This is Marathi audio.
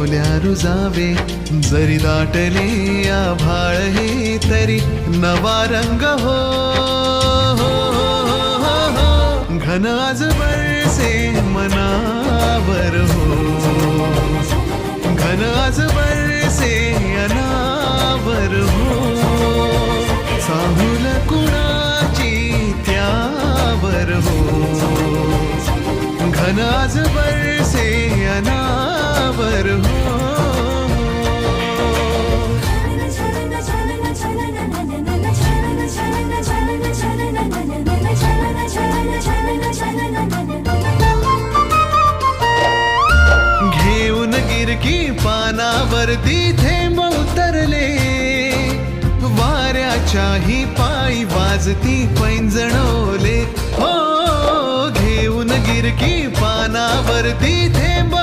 ओल्या रुजावे, जरी दाटले आभाळ हे तरी नवा रंग हो, घन आज बरसे मनावर हो, घन आज बरसे अनावर हो, चाहुल कुणाची त्यावर हो, घन आज बरसे अनावर हो. घेऊन गिरकी पानावरती थेंब उतरले, वाऱ्याच्याही पायी वाजती पैंजणोले हो, घेऊन गिरकी पानावरती थेंब